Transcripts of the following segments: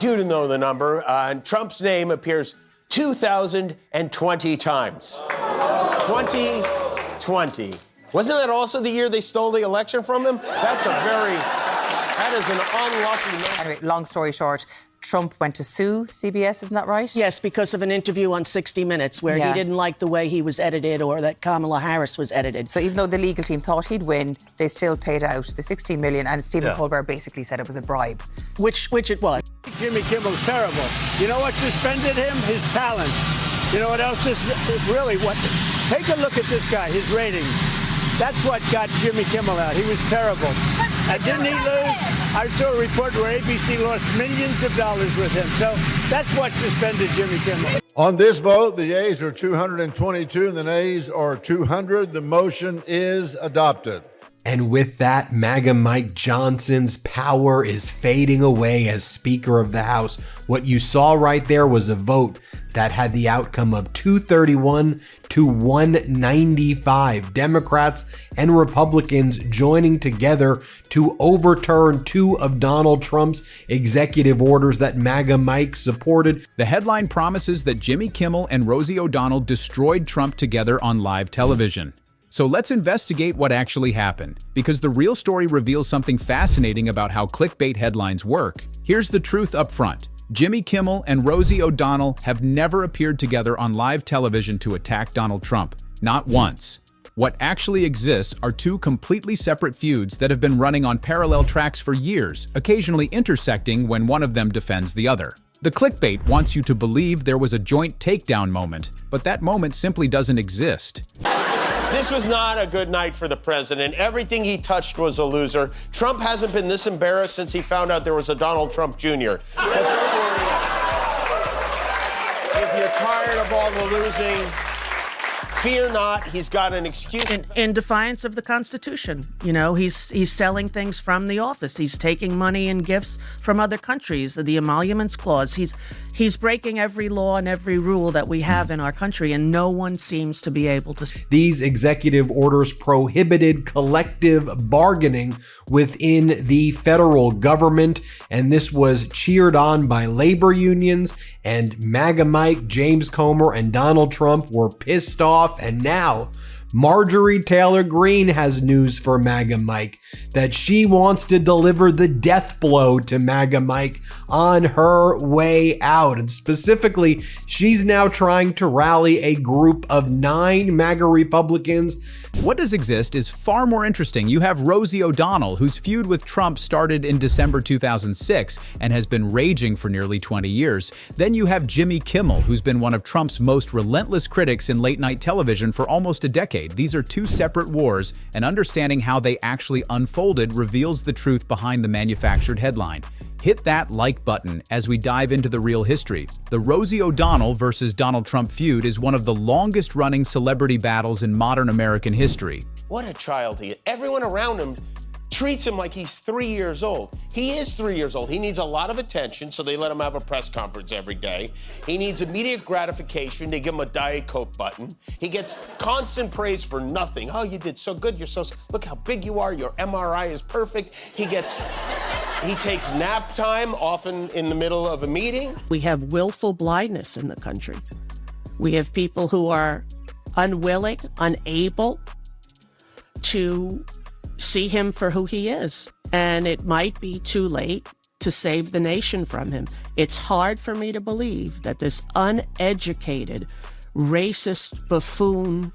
You to know the number, and Trump's name appears 2,020 times. 2020. Wasn't that also the year they stole the election from him? That is an unlucky number. Anyway, long story short, Trump went to sue CBS, isn't that right? Yes, because of an interview on 60 Minutes where he didn't like the way he was edited or that Kamala Harris was edited. So even though the legal team thought he'd win, they still paid out the $16 million, and Stephen Colbert basically said it was a bribe. Which it was. Jimmy Kimmel's terrible. You know what suspended him? His talent. You know what else is really what? Take a look at this guy, his ratings. That's what got Jimmy Kimmel out. He was terrible. And didn't he lose? I saw a report where ABC lost millions of dollars with him. So that's what suspended Jimmy Kimmel. On this vote, the yeas are 222 and the nays are 200. The motion is adopted. And with that, MAGA Mike Johnson's power is fading away as Speaker of the House. What you saw right there was a vote that had the outcome of 231 to 195. Democrats and Republicans joining together to overturn two of Donald Trump's executive orders that MAGA Mike supported. The headline promises that Jimmy Kimmel and Rosie O'Donnell destroyed Trump together on live television. So let's investigate what actually happened, because the real story reveals something fascinating about how clickbait headlines work. Here's the truth up front. Jimmy Kimmel and Rosie O'Donnell have never appeared together on live television to attack Donald Trump. Not once. What actually exists are two completely separate feuds that have been running on parallel tracks for years, occasionally intersecting when one of them defends the other. The clickbait wants you to believe there was a joint takedown moment, but that moment simply doesn't exist. This was not a good night for the president. Everything he touched was a loser. Trump hasn't been this embarrassed since he found out there was a Donald Trump Jr. But don't worry. If you're tired of all the losing, fear not, he's got an excuse. In defiance of the Constitution. You know, he's selling things from the office. He's taking money and gifts from other countries. The Emoluments Clause. He's breaking every law and every rule that we have in our country, and no one seems to be able to. These executive orders prohibited collective bargaining within the federal government, and this was cheered on by labor unions, and MAGA Mike, James Comer, and Donald Trump were pissed off, and now Marjorie Taylor Greene has news for MAGA Mike, that she wants to deliver the death blow to MAGA Mike on her way out. And specifically, she's now trying to rally a group of 9 MAGA Republicans. What does exist is far more interesting. You have Rosie O'Donnell, whose feud with Trump started in December 2006 and has been raging for nearly 20 years. Then you have Jimmy Kimmel, who's been one of Trump's most relentless critics in late-night television for almost a decade. These are two separate wars, and understanding how they actually unfolded reveals the truth behind the manufactured headline. Hit that like button as we dive into the real history. The Rosie O'Donnell versus Donald Trump feud is one of the longest-running celebrity battles in modern American history. What a child he is. Everyone around him treats him like he's 3 years old. He is 3 years old. He needs a lot of attention, so they let him have a press conference every day. He needs immediate gratification. They give him a Diet Coke button. He gets constant praise for nothing. Oh, you did so good. You're so... Look how big you are. Your MRI is perfect. He takes nap time, often in the middle of a meeting. We have willful blindness in the country. We have people who are unwilling, unable to see him for who he is. And it might be too late to save the nation from him. It's hard for me to believe that this uneducated, racist buffoon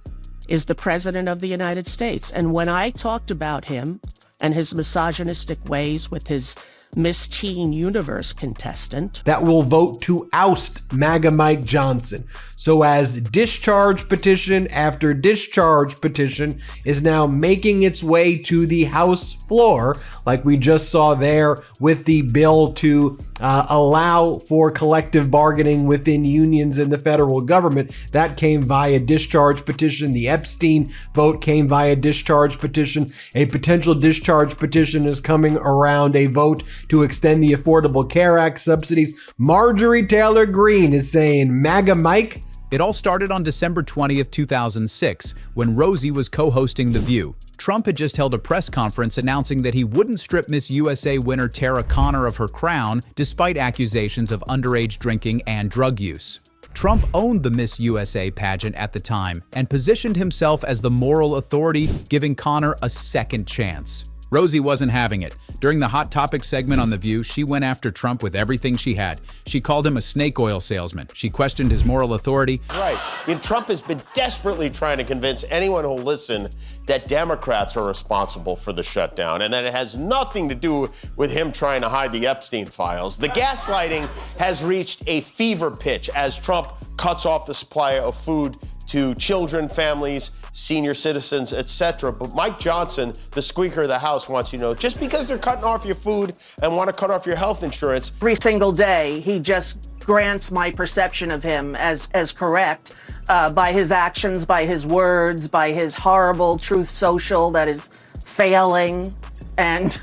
is the president of the United States. And when I talked about him and his misogynistic ways with his Miss Teen Universe contestant, that will vote to oust MAGA Mike Johnson. So as discharge petition after discharge petition is now making its way to the House floor, like we just saw there with the bill to allow for collective bargaining within unions in the federal government, that came via discharge petition. The Epstein vote came via discharge petition. A potential discharge petition is coming around a vote to extend the Affordable Care Act subsidies. Marjorie Taylor Greene is saying, MAGA Mike. It all started on December 20th, 2006, when Rosie was co-hosting The View. Trump had just held a press conference announcing that he wouldn't strip Miss USA winner Tara Conner of her crown despite accusations of underage drinking and drug use. Trump owned the Miss USA pageant at the time and positioned himself as the moral authority, giving Conner a second chance. Rossie wasn't having it. During the Hot Topic segment on The View, she went after Trump with everything she had. She called him a snake oil salesman. She questioned his moral authority. Right. And Trump has been desperately trying to convince anyone who'll listen that Democrats are responsible for the shutdown and that it has nothing to do with him trying to hide the Epstein files. The gaslighting has reached a fever pitch as Trump cuts off the supply of food to children, families, senior citizens, etc. But Mike Johnson, the Speaker of the House, wants you to know, just because they're cutting off your food and want to cut off your health insurance. Every single day, he just grants my perception of him as correct by his actions, by his words, by his horrible Truth Social that is failing. And,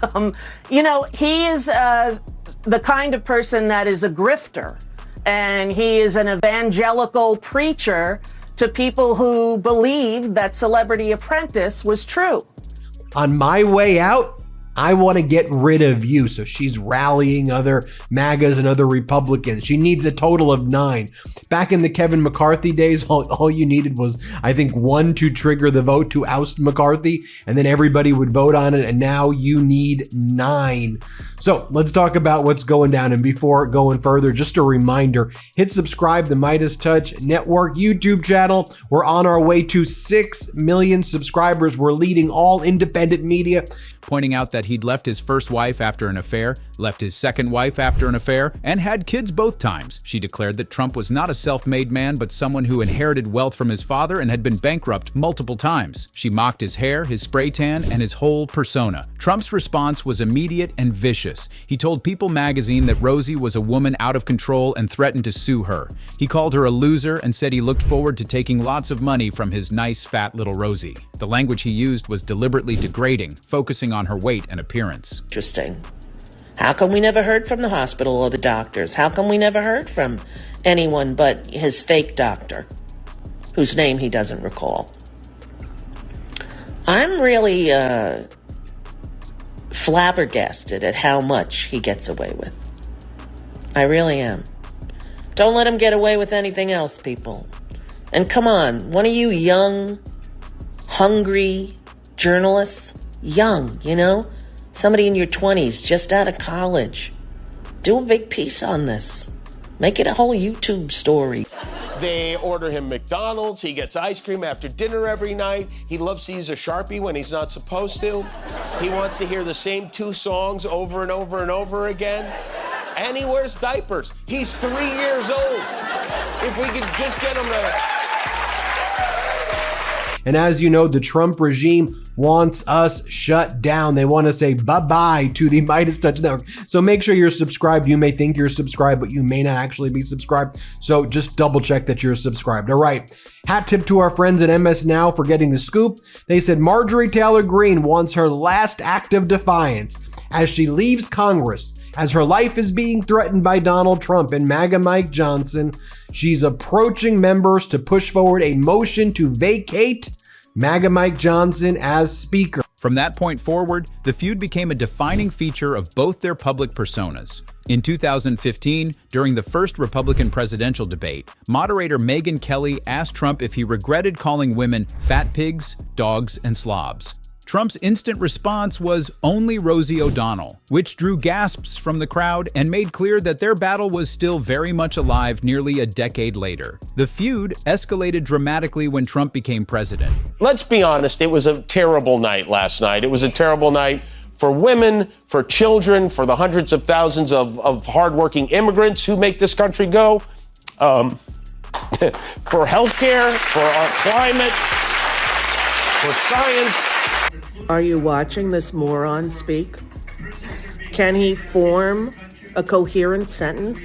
he is the kind of person that is a grifter. And he is an evangelical preacher to people who believe that Celebrity Apprentice was true. On my way out, I want to get rid of you. So she's rallying other MAGAs and other Republicans. She needs a total of 9. Back in the Kevin McCarthy days, all you needed was, I think, 1 to trigger the vote to oust McCarthy, and then everybody would vote on it, and now you need 9. So let's talk about what's going down. And before going further, just a reminder, hit subscribe to the Midas Touch Network YouTube channel. We're on our way to 6 million subscribers. We're leading all independent media. Pointing out that he'd left his first wife after an affair, left his second wife after an affair, and had kids both times. She declared that Trump was not a self-made man, but someone who inherited wealth from his father and had been bankrupt multiple times. She mocked his hair, his spray tan, and his whole persona. Trump's response was immediate and vicious. He told People magazine that Rossie was a woman out of control and threatened to sue her. He called her a loser and said he looked forward to taking lots of money from his nice, fat little Rossie. The language he used was deliberately degrading, focusing on her weight and appearance. Interesting. How come we never heard from the hospital or the doctors? How come we never heard from anyone but his fake doctor, whose name he doesn't recall? I'm really flabbergasted at how much he gets away with. I really am. Don't let him get away with anything else, people. And come on, one of you young, hungry journalists, young, somebody in your 20s, just out of college, do a big piece on this. Make it a whole YouTube story. They order him McDonald's. He gets ice cream after dinner every night. He loves to use a Sharpie when he's not supposed to. He wants to hear the same 2 songs over and over and over again. And he wears diapers. He's 3 years old. If we could just get him to... And as you know, the Trump regime wants us shut down. They want to say bye-bye to the Midas Touch Network. So make sure you're subscribed. You may think you're subscribed, but you may not actually be subscribed. So just double check that you're subscribed. All right. Hat tip to our friends at MS Now for getting the scoop. They said Marjorie Taylor Greene wants her last act of defiance as she leaves Congress. As her life is being threatened by Donald Trump and MAGA Mike Johnson, she's approaching members to push forward a motion to vacate MAGA Mike Johnson as Speaker. From that point forward, the feud became a defining feature of both their public personas. In 2015, during the first Republican presidential debate, moderator Megyn Kelly asked Trump if he regretted calling women fat pigs, dogs, and slobs. Trump's instant response was only Rosie O'Donnell, which drew gasps from the crowd and made clear that their battle was still very much alive nearly a decade later. The feud escalated dramatically when Trump became president. Let's be honest, it was a terrible night last night. It was a terrible night for women, for children, for the hundreds of thousands of hardworking immigrants who make this country go, for healthcare, for our climate, for science. Are you watching this moron speak? Can he form a coherent sentence?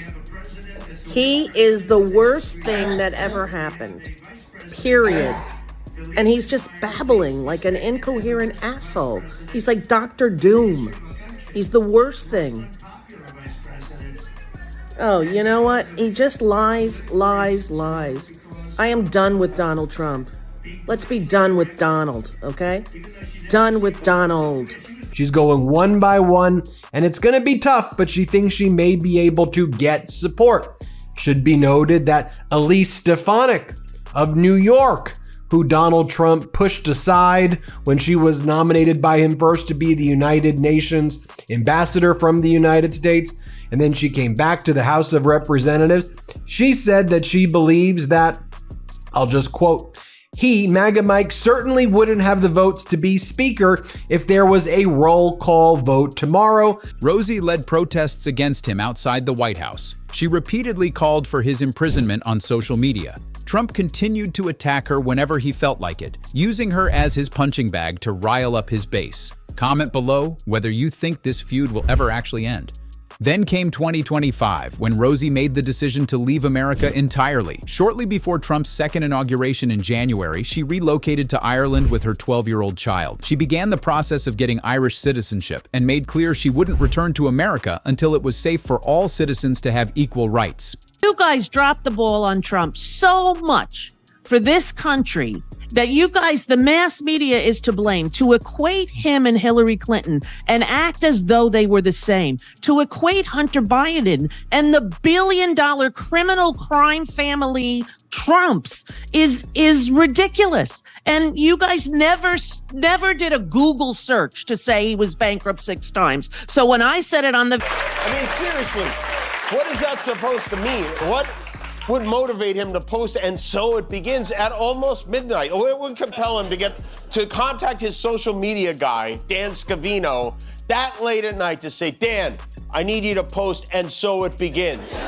He is the worst thing that ever happened. Period. And he's just babbling like an incoherent asshole. He's like Dr. Doom. He's the worst thing. Oh, you know what? He just lies, lies, lies. I am done with Donald Trump. Let's be done with Donald, okay? Done with Donald. She's going one by one, and it's going to be tough, but she thinks she may be able to get support. Should be noted that Elise Stefanik of New York, who Donald Trump pushed aside when she was nominated by him first to be the United Nations ambassador from the United States, and then she came back to the House of Representatives. She said that she believes that, I'll just quote, he, MAGA Mike, certainly wouldn't have the votes to be speaker if there was a roll call vote tomorrow. Rossie led protests against him outside the White House. She repeatedly called for his imprisonment on social media. Trump continued to attack her whenever he felt like it, using her as his punching bag to rile up his base. Comment below whether you think this feud will ever actually end. Then came 2025, when Rossie made the decision to leave America entirely. Shortly before Trump's second inauguration in January, she relocated to Ireland with her 12-year-old child. She began the process of getting Irish citizenship and made clear she wouldn't return to America until it was safe for all citizens to have equal rights. You guys dropped the ball on Trump so much for this country that you guys, the mass media, is to blame. To equate him and Hillary Clinton and act as though they were the same. To equate Hunter Biden and the billion-dollar criminal crime family Trumps is ridiculous. And you guys never did a Google search to say he was bankrupt 6 times. So when I said it on the... I mean, seriously, what is that supposed to mean? What would motivate him to post "and so it begins" at almost midnight? What would compel him to contact his social media guy, Dan Scavino, that late at night to say, Dan, I need you to post "and so it begins"?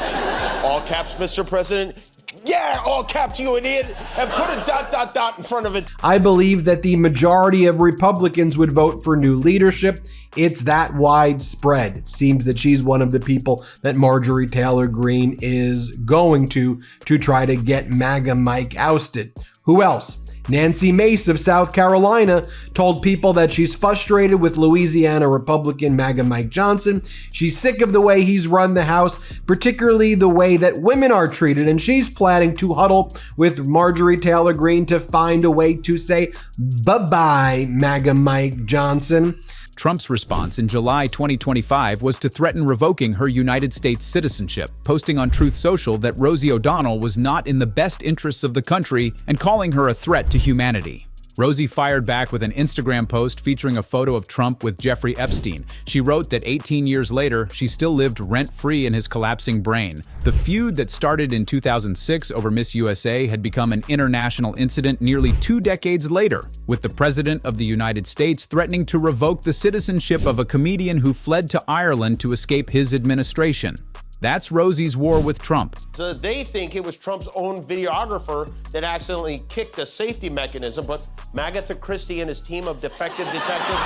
All caps, Mr. President. Yeah, all caps, you idiot, and put a ... in front of it. I believe that the majority of Republicans would vote for new leadership. It's that widespread. It seems that she's one of the people that Marjorie Taylor Greene is going to try to get MAGA Mike ousted. Who else? Nancy Mace of South Carolina told people that she's frustrated with Louisiana Republican MAGA Mike Johnson. She's sick of the way he's run the House, particularly the way that women are treated, and she's planning to huddle with Marjorie Taylor Greene to find a way to say bye-bye, MAGA Mike Johnson. Trump's response in July 2025 was to threaten revoking her United States citizenship, posting on Truth Social that Rosie O'Donnell was not in the best interests of the country and calling her a threat to humanity. Rossie fired back with an Instagram post featuring a photo of Trump with Jeffrey Epstein. She wrote that 18 years later, she still lived rent-free in his collapsing brain. The feud that started in 2006 over Miss USA had become an international incident nearly 2 decades later, with the President of the United States threatening to revoke the citizenship of a comedian who fled to Ireland to escape his administration. That's Rossie's war with Trump. So they think it was Trump's own videographer that accidentally kicked a safety mechanism, but Magatha Christie and his team of defective detectives,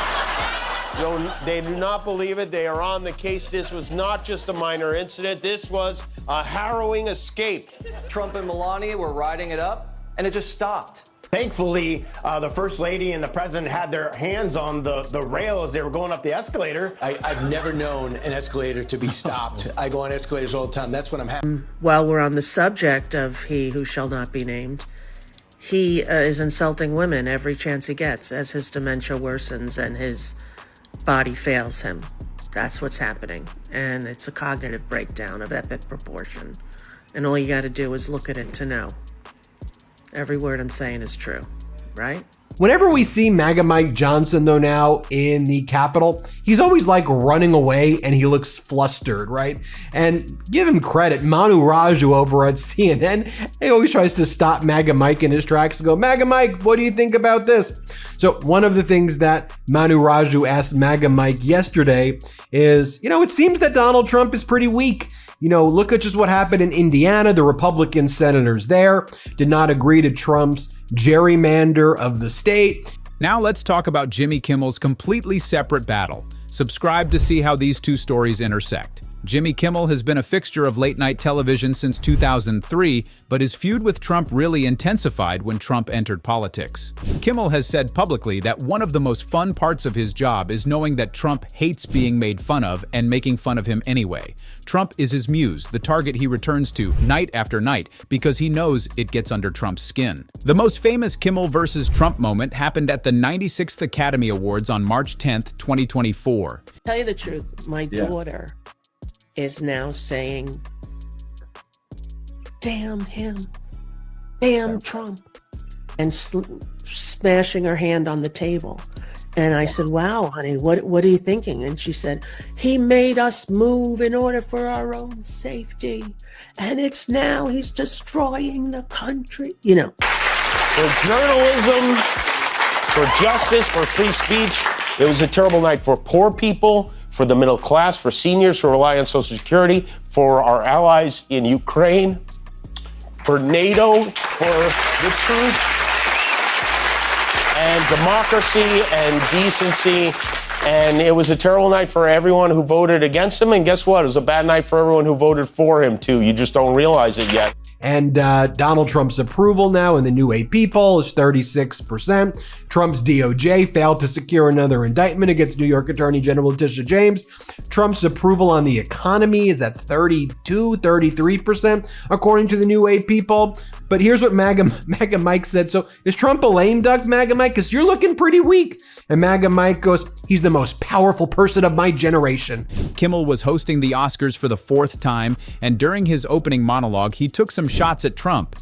they do not believe it. They are on the case. This was not just a minor incident. This was a harrowing escape. Trump and Melania were riding it up, and it just stopped. Thankfully, the First Lady and the President had their hands on the rail as they were going up the escalator. I've never known an escalator to be stopped. I go on escalators all the time. That's when I'm happy. While we're on the subject of he who shall not be named, he is insulting women every chance he gets as his dementia worsens and his body fails him. That's what's happening. And it's a cognitive breakdown of epic proportion. And all you got to do is look at it to know. Every word I'm saying is true, right? Whenever we see MAGA Mike Johnson, though, now in the Capitol, he's always like running away and he looks flustered, right? And give him credit, Manu Raju over at CNN, he always tries to stop MAGA Mike in his tracks and go, MAGA Mike, what do you think about this? So one of the things that Manu Raju asked MAGA Mike yesterday is, it seems that Donald Trump is pretty weak. Look at just what happened in Indiana. The Republican senators there did not agree to Trump's gerrymander of the state. Now let's talk about Jimmy Kimmel's completely separate battle. Subscribe to see how these two stories intersect. Jimmy Kimmel has been a fixture of late-night television since 2003, but his feud with Trump really intensified when Trump entered politics. Kimmel has said publicly that one of the most fun parts of his job is knowing that Trump hates being made fun of and making fun of him anyway. Trump is his muse, the target he returns to night after night because he knows it gets under Trump's skin. The most famous Kimmel versus Trump moment happened at the 96th Academy Awards on March 10th, 2024. Tell you the truth, my daughter is now saying, damn him, damn Trump, and smashing her hand on the table. And I said, wow, honey, what are you thinking? And she said, he made us move in order for our own safety. And it's now he's destroying the country. You know. For journalism, for justice, for free speech, it was a terrible night for poor people, for the middle class, for seniors who rely on Social Security, for our allies in Ukraine, for NATO, for the truth and democracy and decency. And it was a terrible night for everyone who voted against him. And guess what? It was a bad night for everyone who voted for him, too. You just don't realize it yet. And Donald Trump's approval now in the new AP poll is 36%. Trump's DOJ failed to secure another indictment against New York Attorney General Letitia James. Trump's approval on the economy is at 33%, according to the new AP poll. But here's what MAGA Mike said. So is Trump a lame duck, MAGA Mike? Because you're looking pretty weak. And MAGA Mike goes, he's the most powerful person of my generation. Kimmel was hosting the Oscars for the 4th time, and during his opening monologue, he took some shots at Trump.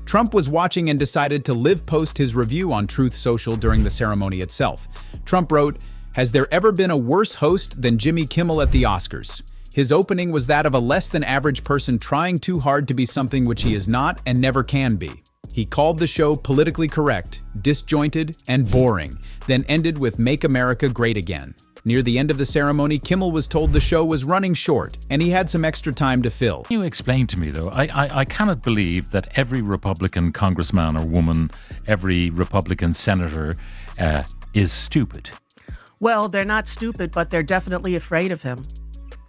Trump was watching and decided to live post his review on Truth Social during the ceremony itself. Trump wrote, "Has there ever been a worse host than Jimmy Kimmel at the Oscars? His opening was that of a less than average person trying too hard to be something which he is not and never can be. He called the show politically correct, disjointed, and boring, then ended with Make America Great Again." Near the end of the ceremony, Kimmel was told the show was running short, and he had some extra time to fill. Can you explain to me, though? I cannot believe that every Republican congressman or woman, every Republican senator is stupid. Well, they're not stupid, but they're definitely afraid of him.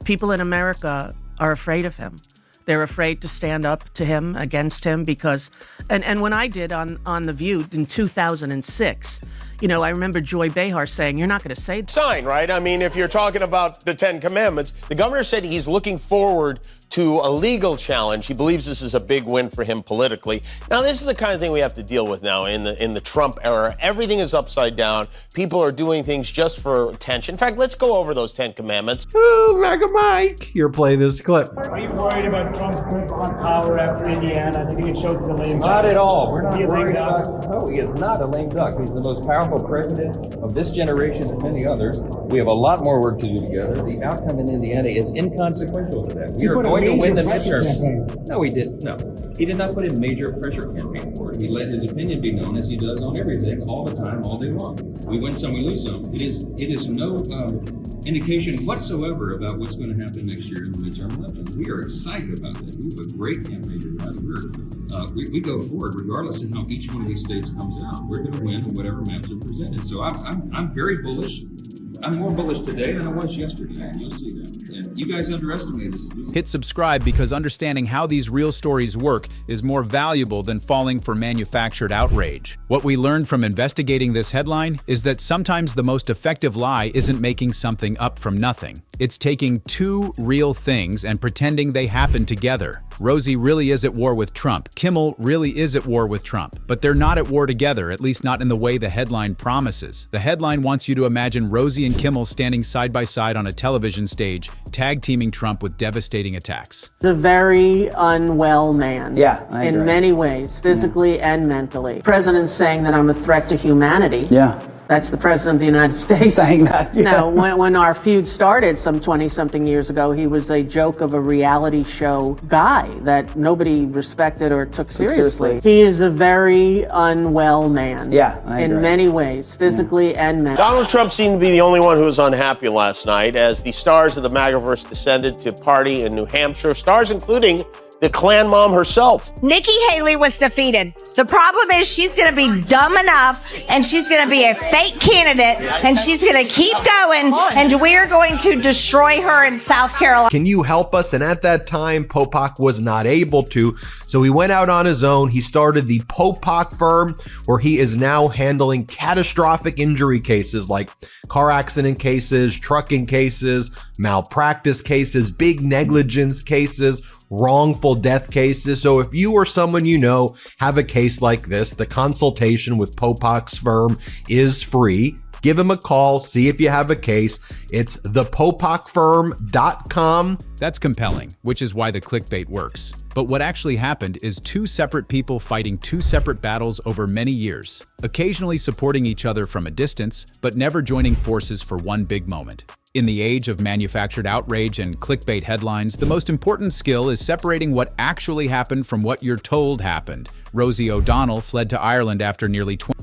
People in America are afraid of him. They're afraid to stand up to him, against him, because, and when I did on The View in 2006, you know, I remember Joy Behar saying, you're not going to say... Sign, right? I mean, if you're talking about the 10 Commandments, the governor said he's looking forward to a legal challenge. He believes this is a big win for him politically. Now, this is the kind of thing we have to deal with now in the Trump era. Everything is upside down. People are doing things just for attention. In fact, let's go over those 10 Commandments. Oh, MAGA Mike. Here, play this clip. Are you worried about Trump's grip on power after Indiana? Do you think it shows he's a lame duck? Not at all. We're not worried about... No, he is not a lame duck. He's the most powerful president of this generation and many others. We have a lot more work to do together. The outcome in Indiana is inconsequential to that. We are going to win the midterm. No, he didn't. No, he did not put in major pressure campaign for it. He let his opinion be known as he does on everything, all the time, all day long. We win some, we lose some. It is no indication whatsoever about what's going to happen next year in the midterm elections. We are excited about this. We have a great campaign to run. We go forward regardless of how each one of these states comes out. We're going to win on whatever maps are presented. So I'm very bullish. I'm more bullish today than I was yesterday, and you'll see that. And you guys underestimate this. Hit subscribe because understanding how these real stories work is more valuable than falling for manufactured outrage. What we learned from investigating this headline is that sometimes the most effective lie isn't making something up from nothing. It's taking two real things and pretending they happen together. Rosie really is at war with Trump. Kimmel really is at war with Trump. But they're not at war together, at least not in the way the headline promises. The headline wants you to imagine Rosie and Kimmel standing side by side on a television stage, tag-teaming Trump with devastating attacks. He's a very unwell man. Yeah, I agree. In many ways, physically and mentally. The president's saying that I'm a threat to humanity. Yeah. That's the president of the United States. Saying that, yeah. Now, when our feud started some 20-something years ago, he was a joke of a reality show guy that nobody respected or took seriously. He is a very unwell man. Yeah, I agree. In many ways, physically and mentally. Donald Trump seemed to be the only one who was unhappy last night as the stars of the MAGAverse descended to party in New Hampshire. Stars including the Klan mom herself. Nikki Haley was defeated. The problem is she's going to be dumb enough and she's going to be a fake candidate and she's going to keep going and we're going to destroy her in South Carolina. Can you help us? And at that time, Popok was not able to. So he went out on his own. He started the Popok firm, where he is now handling catastrophic injury cases like car accident cases, trucking cases, malpractice cases, big negligence cases, wrongful death cases. So if you or someone you know have a case like this, the consultation with Popok's firm is free. Give him a call, see if you have a case. It's thepopokfirm.com. That's compelling, which is why the clickbait works. But what actually happened is two separate people fighting two separate battles over many years, occasionally supporting each other from a distance, but never joining forces for one big moment. In the age of manufactured outrage and clickbait headlines, the most important skill is separating what actually happened from what you're told happened. Rosie O'Donnell fled to Ireland after nearly 20